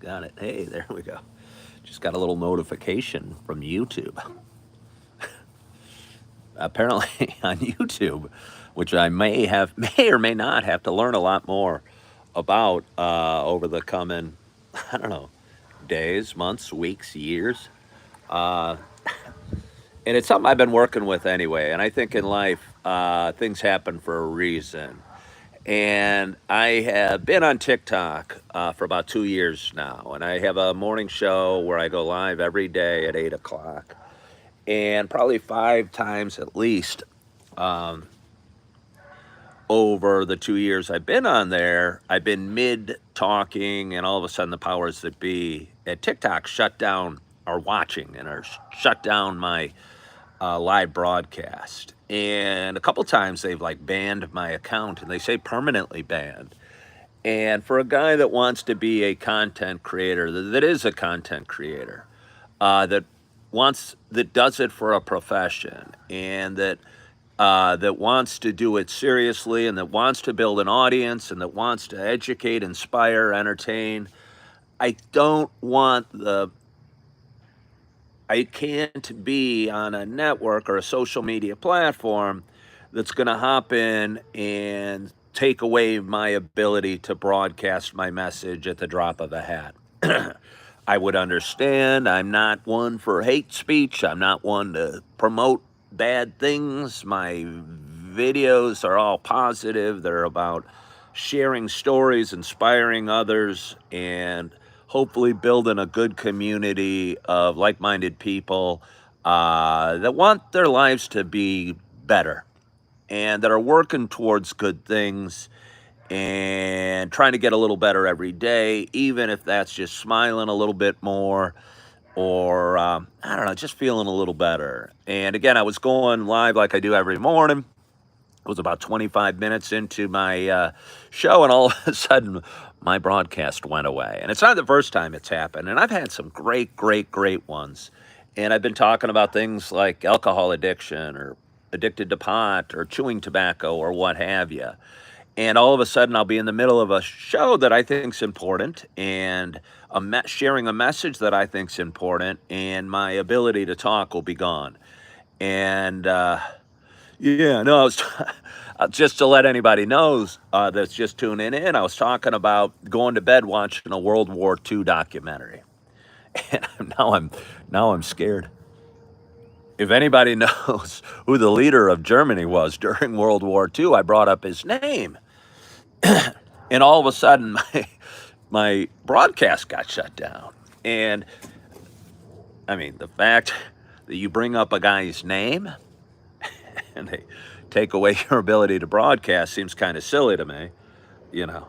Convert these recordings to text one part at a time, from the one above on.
got it. Hey, there we go. Just got a little notification from YouTube. Apparently on YouTube, which I may or may not have to learn a lot more about over the coming, I don't know, days, months, weeks, years. Uh, and it's something I've been working with anyway. And I think in life, things happen for a reason. And I have been on TikTok for about 2 years now. And I have a morning show where I go live every day at 8 o'clock. And probably 5 times at least over the 2 years I've been on there, I've been mid talking, and all of a sudden the powers that be at TikTok shut down our watching and are shut down my live broadcast. And a couple times they've like banned my account, and they say permanently banned. And for a guy that wants to be a content creator, that is a content creator, that that does it for a profession, and that wants to do it seriously, and that wants to build an audience, and that wants to educate, inspire, entertain. I don't want I can't be on a network or a social media platform that's going to hop in and take away my ability to broadcast my message at the drop of a hat. I would understand. I'm not one for hate speech. I'm not one to promote bad things. My videos are all positive. They're about sharing stories, inspiring others, and hopefully building a good community of like-minded people that want their lives to be better and that are working towards good things and trying to get a little better every day, even if that's just smiling a little bit more or, I don't know, just feeling a little better. And again, I was going live like I do every morning. It was about 25 minutes into my show, and all of a sudden, my broadcast went away. And it's not the first time it's happened. And I've had some great ones. And I've been talking about things like alcohol addiction or addicted to pot or chewing tobacco or what have you. And all of a sudden, I'll be in the middle of a show that I think's important, and sharing a message that I think's important, and my ability to talk will be gone. And yeah, no, I was just to let anybody knows that's just tuning in. I was talking about going to bed watching a World War II documentary, and now I'm scared. If anybody knows who the leader of Germany was during World War II, I brought up his name, and all of a sudden my broadcast got shut down. And I mean, the fact that you bring up a guy's name and they take away your ability to broadcast seems kind of silly to me, you know.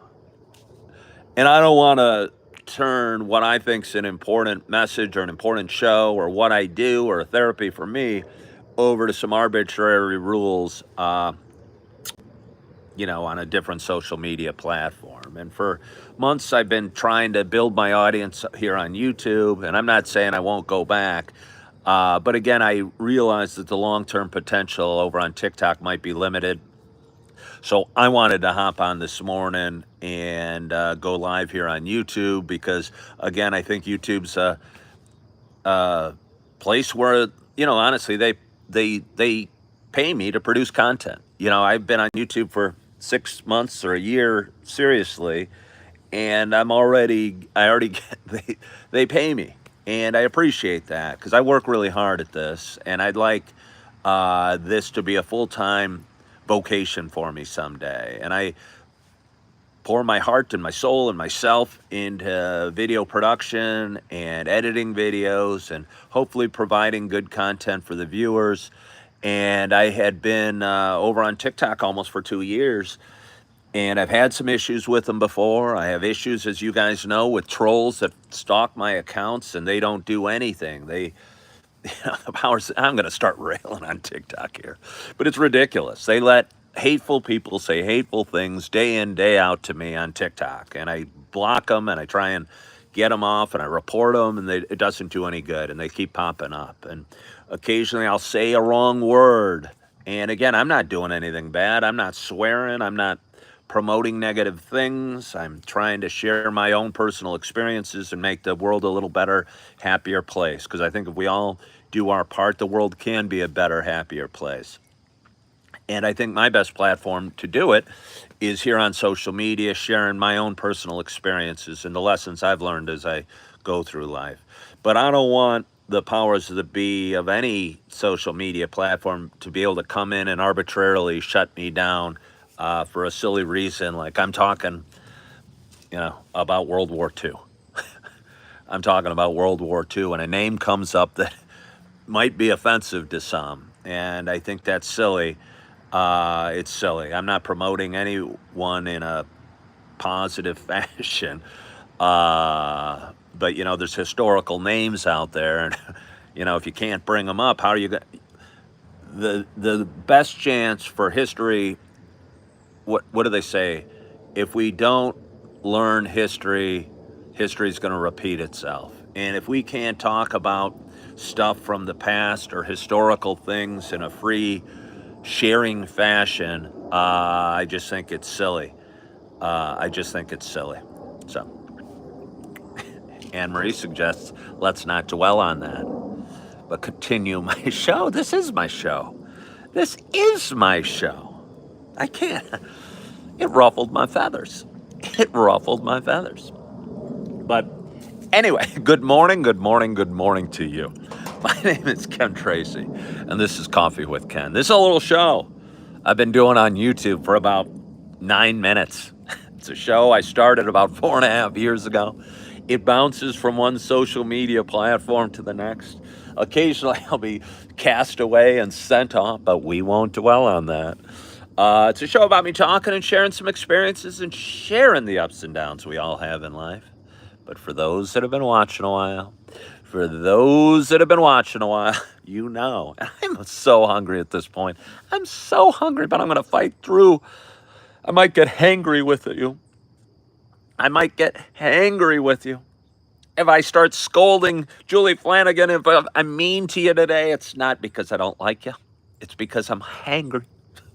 And I don't want to turn what I think's an important message or an important show or what I do or a therapy for me over to some arbitrary rules, on a different social media platform. And for months, I've been trying to build my audience here on YouTube, and I'm not saying I won't go back. But again, I realize that the long-term potential over on TikTok might be limited. So I wanted to hop on this morning and go live here on YouTube because, again, I think YouTube's a place where, honestly, they pay me to produce content. I've been on YouTube for 6 months or a year, seriously, and I already get, they pay me, and I appreciate that because I work really hard at this, and I'd like this to be a full-time vocation for me someday. And I pour my heart and my soul and myself into video production and editing videos and hopefully providing good content for the viewers. And I had been over on TikTok almost for 2 years, and I've had some issues with them before. I have issues, as you guys know, with trolls that stalk my accounts, and they don't do anything. The powers, I'm going to start railing on TikTok here, but it's ridiculous. They let hateful people say hateful things day in, day out to me on TikTok, and I block them, and I try and get them off, and I report them, and it doesn't do any good, and they keep popping up. And occasionally I'll say a wrong word. And again, I'm not doing anything bad. I'm not swearing. I'm not promoting negative things. I'm trying to share my own personal experiences and make the world a little better, happier place. Because I think if we all do our part, the world can be a better, happier place. And I think my best platform to do it is here on social media, sharing my own personal experiences and the lessons I've learned as I go through life. But I don't want the powers that be of any social media platform to be able to come in and arbitrarily shut me down for a silly reason. Like I'm talking, about World War II. I'm talking about World War II, and a name comes up that might be offensive to some. And I think that's silly. It's silly. I'm not promoting anyone in a positive fashion. But there's historical names out there, and if you can't bring them up, how are you going? The best chance for history. What do they say? If we don't learn history, history's going to repeat itself. And if we can't talk about stuff from the past or historical things in a free sharing fashion, I just think it's silly. So Anne Marie suggests let's not dwell on that, but continue my show. This is my show. This is my show. I can't. It ruffled my feathers. But anyway, good morning to you. My name is Ken Tracy, and this is Coffee with Ken. This is a little show I've been doing on YouTube for about 9 minutes. It's a show I started about 4.5 years ago. It bounces from one social media platform to the next. Occasionally I'll be cast away and sent off, but we won't dwell on that. It's a show about me talking and sharing some experiences and sharing the ups and downs we all have in life. But for those that have been watching a while, I'm so hungry at this point. I'm so hungry, but I'm going to fight through. I might get hangry with you. If I start scolding Julie Flanagan, if I'm mean to you today, it's not because I don't like you. It's because I'm hangry.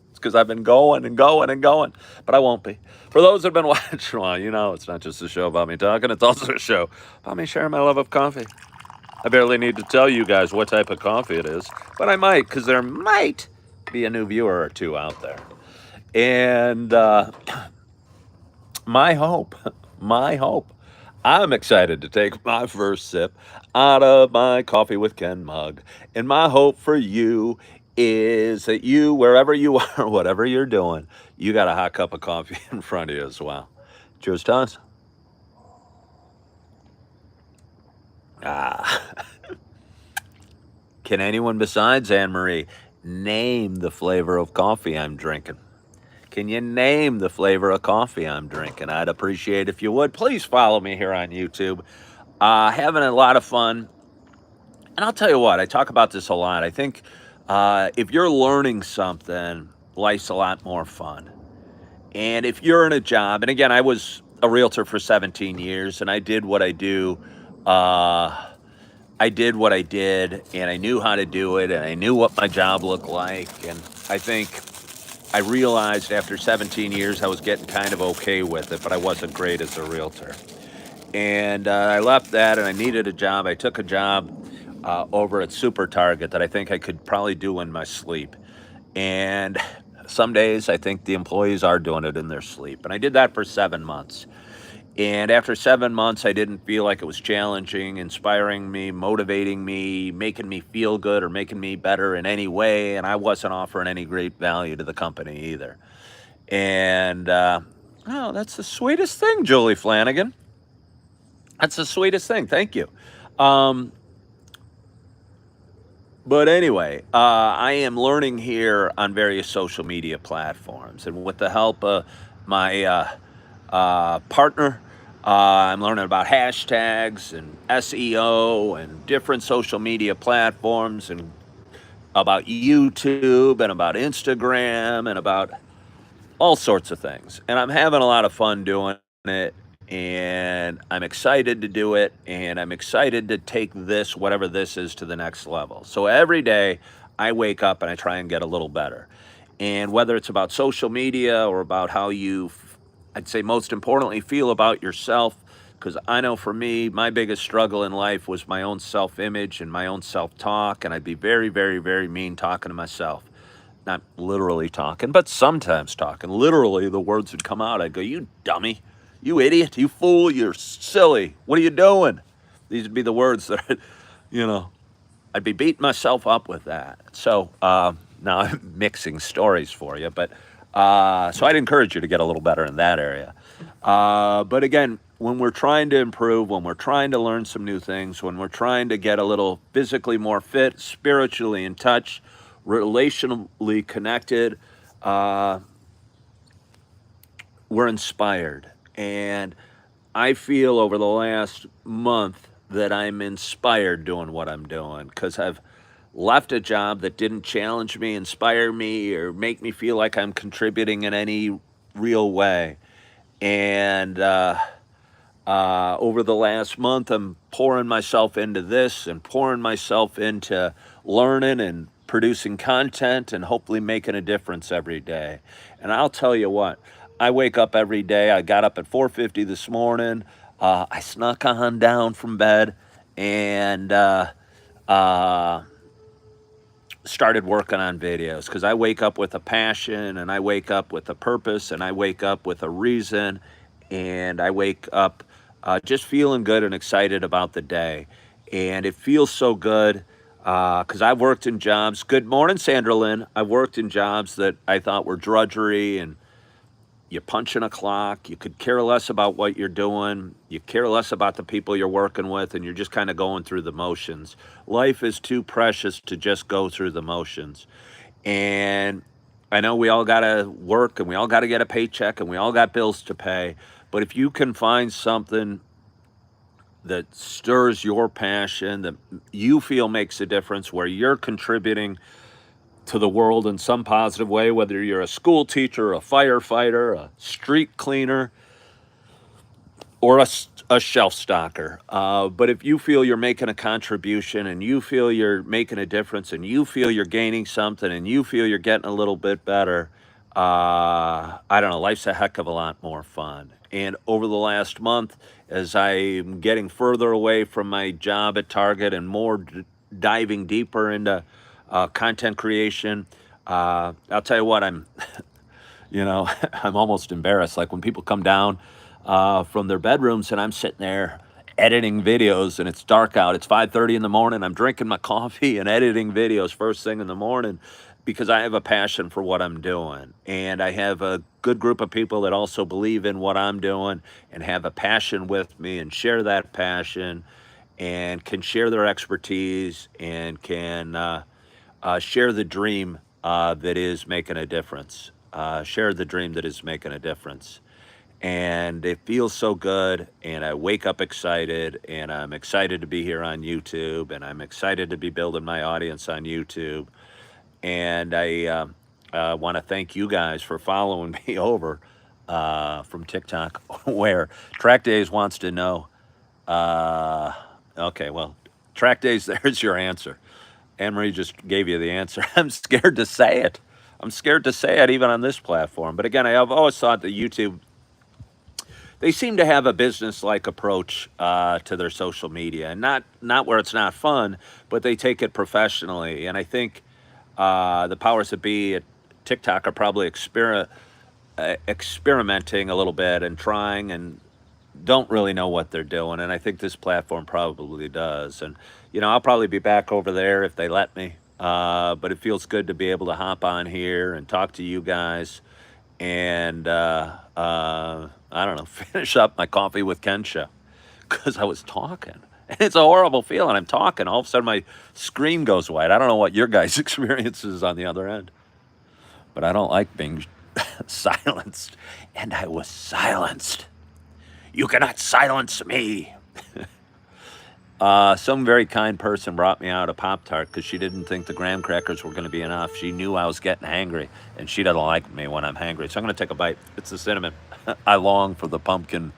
It's because I've been going, but I won't be. For those that have been watching a while, it's not just a show about me talking. It's also a show about me sharing my love of coffee. I barely need to tell you guys what type of coffee it is, but I might, because there might be a new viewer or two out there. And my hope, I'm excited to take my first sip out of my Coffee with Ken mug. And my hope for you is that you, wherever you are, whatever you're doing, you got a hot cup of coffee in front of you as well. Cheers to us. Can anyone besides Anne Marie name the flavor of coffee I'm drinking? Can you name the flavor of coffee I'm drinking? I'd appreciate if you would. Please follow me here on YouTube. Having a lot of fun. And I'll tell you what, I talk about this a lot. I think if you're learning something, life's a lot more fun. And if you're in a job, and again, I was a realtor for 17 years, and I did what I do. I did what I did, and I knew how to do it, and I knew what my job looked like. And I think I realized after 17 years I was getting kind of okay with it, but I wasn't great as a realtor. And I left that, and I needed a job. I took a job over at Super Target that I think I could probably do in my sleep. And some days I think the employees are doing it in their sleep. And I did that for 7 months. And after 7 months, I didn't feel like it was challenging, inspiring me, motivating me, making me feel good or making me better in any way. And I wasn't offering any great value to the company either. And, that's the sweetest thing, Julie Flanagan. That's the sweetest thing. Thank you. But anyway, I am learning here on various social media platforms. And with the help of my partner, I'm learning about hashtags and SEO and different social media platforms and about YouTube and about Instagram and about all sorts of things. And I'm having a lot of fun doing it. And I'm excited to do it. And I'm excited to take this, whatever this is, to the next level. So every day I wake up and I try and get a little better. And whether it's about social media or about how you I'd say most importantly, feel about yourself. Because I know for me, my biggest struggle in life was my own self image and my own self talk. And I'd be very, very, very mean talking to myself. Not literally talking, but sometimes talking. Literally, the words would come out. I'd go, "You dummy, you idiot, you fool, you're silly. What are you doing?" These would be the words that, you know, I'd be beating myself up with that. So now I'm mixing stories for you, but so I'd encourage you to get a little better in that area. But again, when we're trying to improve, when we're trying to learn some new things, when we're trying to get a little physically more fit, spiritually in touch, relationally connected, we're inspired. And I feel over the last month that I'm inspired doing what I'm doing because I've left a job that didn't challenge me, inspire me, or make me feel like I'm contributing in any real way. And over the last month, I'm pouring myself into this and pouring myself into learning and producing content and hopefully making a difference every day. And I'll tell you what, I wake up every day. I got up at 4:50 this morning. I snuck on down from bed and started working on videos because I wake up with a passion and I wake up with a purpose and I wake up with a reason and I wake up just feeling good and excited about the day. And it feels so good because I've worked in jobs. Good morning, Sandra Lynn. I've worked in jobs that I thought were drudgery and you punch in a clock, you could care less about what you're doing, you care less about the people you're working with, and you're just kind of going through the motions. Life is too precious to just go through the motions. And I know we all got to work and we all got to get a paycheck and we all got bills to pay. But if you can find something that stirs your passion, that you feel makes a difference, where you're contributing to the world in some positive way, whether you're a school teacher, a firefighter, a street cleaner, or a shelf stocker. But if you feel you're making a contribution and you feel you're making a difference and you feel you're gaining something and you feel you're getting a little bit better, I don't know, life's a heck of a lot more fun. And over the last month, as I'm getting further away from my job at Target and more diving deeper into content creation, I'll tell you what, I'm, I'm almost embarrassed. Like when people come down from their bedrooms and I'm sitting there editing videos and it's dark out, it's 5:30 in the morning, I'm drinking my coffee and editing videos first thing in the morning because I have a passion for what I'm doing. And I have a good group of people that also believe in what I'm doing and have a passion with me and share that passion and can share their expertise and can share the dream that is making a difference. Share the dream that is making a difference. And it feels so good. And I wake up excited. And I'm excited to be here on YouTube. And I'm excited to be building my audience on YouTube. And I want to thank you guys for following me over from TikTok, where Track Days wants to know. Okay, well, Track Days, there's your answer. Anne-Marie just gave you the answer. I'm scared to say it. I'm scared to say it even on this platform. But again, I've always thought that YouTube, they seem to have a business-like approach to their social media. And not where it's not fun, but they take it professionally. And I think the powers that be at TikTok are probably experimenting a little bit and trying and don't really know what they're doing. And I think this platform probably does. And, I'll probably be back over there if they let me. But it feels good to be able to hop on here and talk to you guys and, I don't know, finish up my coffee with Kensha because I was talking. It's a horrible feeling. I'm talking. All of a sudden, my screen goes white. I don't know what your guys' experience is on the other end. But I don't like being silenced. And I was silenced. You cannot silence me. Some very kind person brought me out a Pop-Tart because she didn't think the graham crackers were going to be enough. She knew I was getting hangry, and she doesn't like me when I'm hangry. So I'm going to take a bite. It's the cinnamon. I long for the pumpkin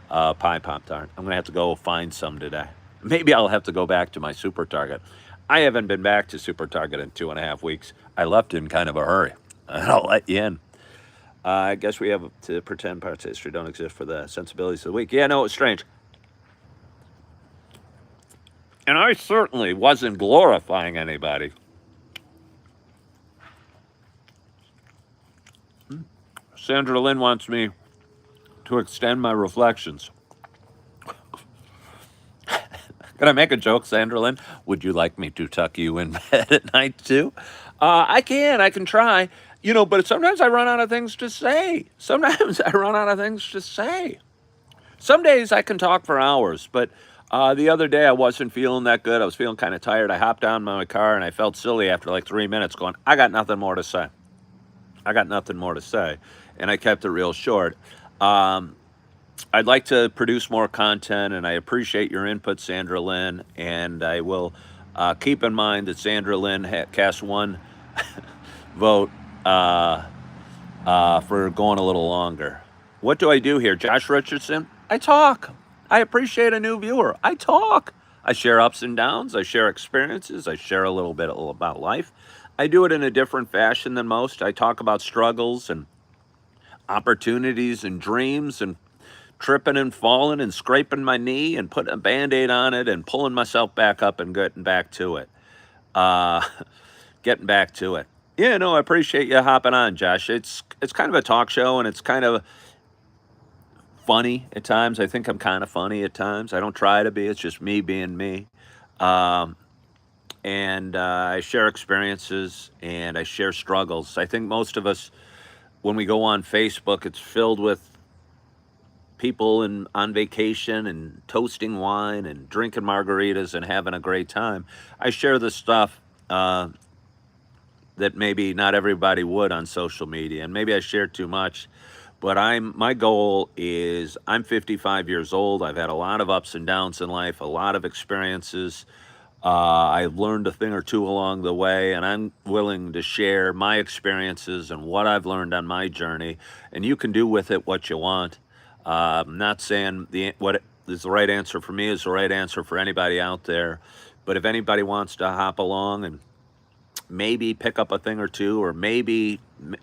pie Pop-Tart. I'm going to have to go find some today. Maybe I'll have to go back to my Super Target. I haven't been back to Super Target in 2.5 weeks. I left in kind of a hurry. I'll let you in. I guess we have to pretend parts of history don't exist for the sensibilities of the week. Yeah, no, it was strange. And I certainly wasn't glorifying anybody. Sandra Lynn wants me to extend my reflections. Can I make a joke, Sandra Lynn? Would you like me to tuck you in bed at night too? I can try. But sometimes I run out of things to say. Sometimes I run out of things to say. Some days I can talk for hours, but the other day I wasn't feeling that good. I was feeling kind of tired. I hopped on my car and I felt silly after like 3 minutes going, I got nothing more to say. I got nothing more to say. And I kept it real short. I'd like to produce more content, and I appreciate your input, Sandra Lynn. And I will keep in mind that Sandra Lynn cast one vote for going a little longer. What do I do here? Josh Richardson? I talk. I appreciate a new viewer. I talk. I share ups and downs. I share experiences. I share a little bit about life. I do it in a different fashion than most. I talk about struggles and opportunities and dreams and tripping and falling and scraping my knee and putting a Band-Aid on it and pulling myself back up and getting back to it. Getting back to it. Yeah, no, I appreciate you hopping on, Josh. It's kind of a talk show, and it's kind of funny at times. I think I'm kind of funny at times. I don't try to be. It's just me being me. And I share experiences and I share struggles. I think most of us, when we go on Facebook, it's filled with people on vacation and toasting wine and drinking margaritas and having a great time. I share the stuff that maybe not everybody would on social media, and maybe I share too much. But my goal is I'm 55 years old. I've had a lot of ups and downs in life, a lot of experiences. I've learned a thing or two along the way, and I'm willing to share my experiences and what I've learned on my journey. And you can do with it what you want. I'm not saying what is the right answer for me is the right answer for anybody out there. But if anybody wants to hop along and maybe pick up a thing or two, or maybe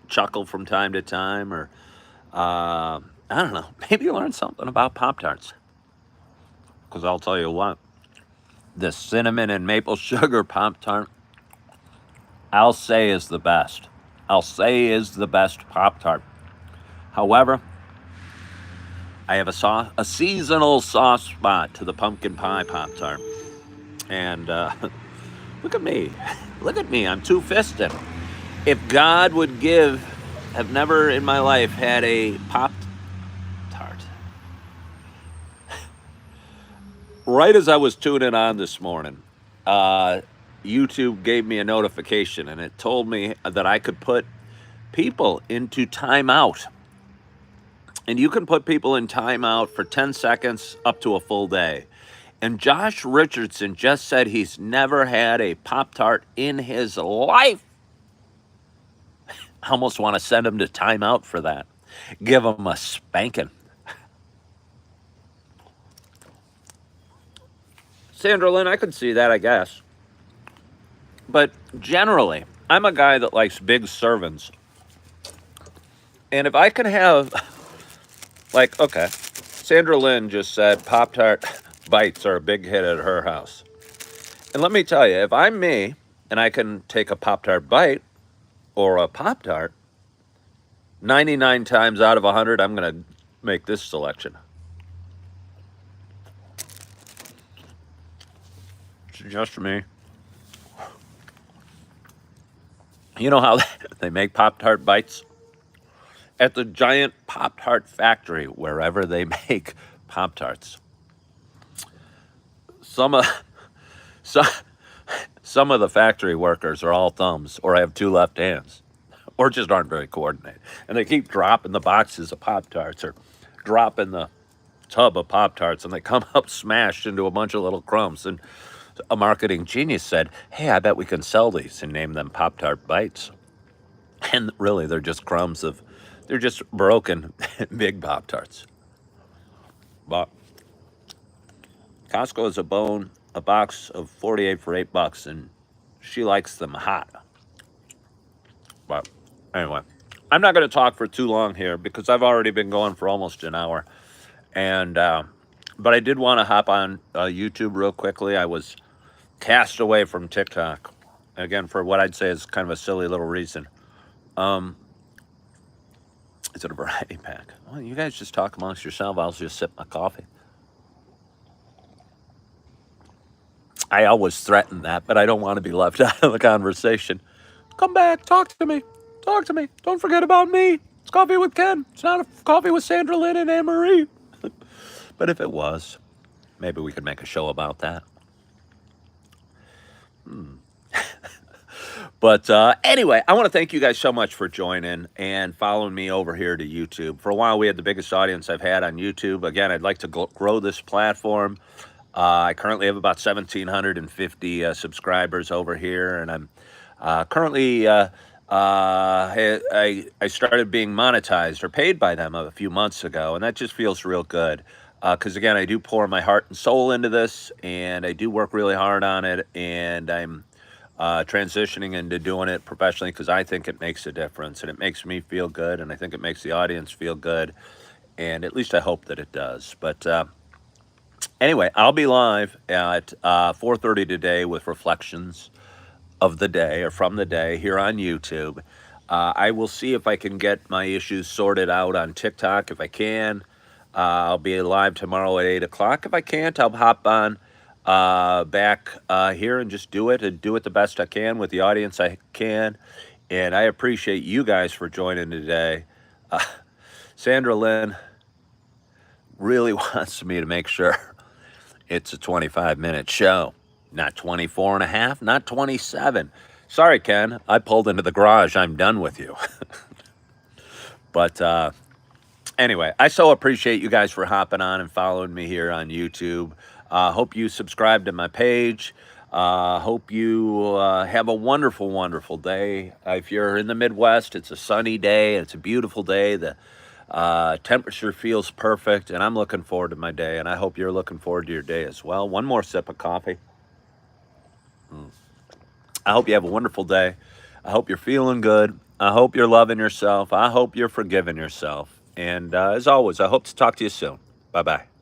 chuckle from time to time, or I don't know, maybe learn something about Pop-Tarts. Because I'll tell you what, the cinnamon and maple sugar Pop-Tart, I'll say is the best. I'll say is the best Pop-Tart. However, I have a seasonal soft spot to the pumpkin pie Pop-Tart. And look at me. Look at me. I'm two-fisted. If God would give, I've never in my life had a Pop-Tart. Right as I was tuning on this morning, YouTube gave me a notification, and it told me that I could put people into timeout. And you can put people in timeout for 10 seconds up to a full day. And Josh Richardson just said he's never had a Pop-Tart in his life. I almost want to send him to timeout for that. Give him a spanking. Sandra Lynn, I could see that, I guess. But generally, I'm a guy that likes big servings. And if I can have, like, okay, Sandra Lynn just said Pop-Tart bites are a big hit at her house. And let me tell you, if I'm me and I can take a Pop-Tart bite or a Pop-Tart, 99 times out of 100, I'm going to make this selection. It's just me. You know how they make Pop-Tart bites? At the giant Pop-Tart factory, wherever they make Pop-Tarts. Some of the factory workers are all thumbs or have two left hands or just aren't very coordinated. And they keep dropping the boxes of Pop-Tarts or dropping the tub of Pop-Tarts, and they come up smashed into a bunch of little crumbs. And a marketing genius said, hey, I bet we can sell these and name them Pop-Tart Bites. And really, they're just crumbs of, they're just broken big Pop-Tarts. But Costco is a box of 48 for $8, and she likes them hot. But anyway, I'm not going to talk for too long here because I've already been going for almost an hour. And, but I did want to hop on YouTube real quickly. I was cast away from TikTok, again, for what I'd say is kind of a silly little reason. Is it a variety pack? Well, you guys just talk amongst yourself. I'll just sip my coffee. I always threaten that, but I don't want to be left out of the conversation. Come back, talk to me. Talk to me. Don't forget about me. It's Coffee with Ken. It's not a Coffee with Sandra Lynn and Anne Marie. But if it was, maybe we could make a show about that. But anyway, I want to thank you guys so much for joining and following me over here to YouTube. For a while, we had the biggest audience I've had on YouTube. Again, I'd like to grow this platform. I currently have about 1,750 subscribers over here, and I'm currently, I started being monetized or paid by them a few months ago, and that just feels real good. Because again, I do pour my heart and soul into this, and I do work really hard on it, and I'm transitioning into doing it professionally because I think it makes a difference, and it makes me feel good, and I think it makes the audience feel good, and at least I hope that it does. But anyway, I'll be live at 4:30 today with reflections of the day or from the day here on YouTube. I will see if I can get my issues sorted out on TikTok. If I can, I'll be live tomorrow at 8 o'clock. If I can't, I'll hop on back here and just do it and do it the best I can with the audience I can. And I appreciate you guys for joining today. Sandra Lynn really wants me to make sure it's a 25-minute show, not 24 and a half, not 27. Sorry, Ken, I pulled into the garage. I'm done with you. But anyway, I so appreciate you guys for hopping on and following me here on YouTube. Hope you subscribe to my page. Hope you have a wonderful, wonderful day. If you're in the Midwest, it's a sunny day. It's a beautiful day. The temperature feels perfect, and I'm looking forward to my day, and I hope you're looking forward to your day as well. One more sip of coffee. I hope you have a wonderful day. I hope you're feeling good. I hope you're loving yourself. I hope you're forgiving yourself. And as always, I hope to talk to you soon. Bye-bye.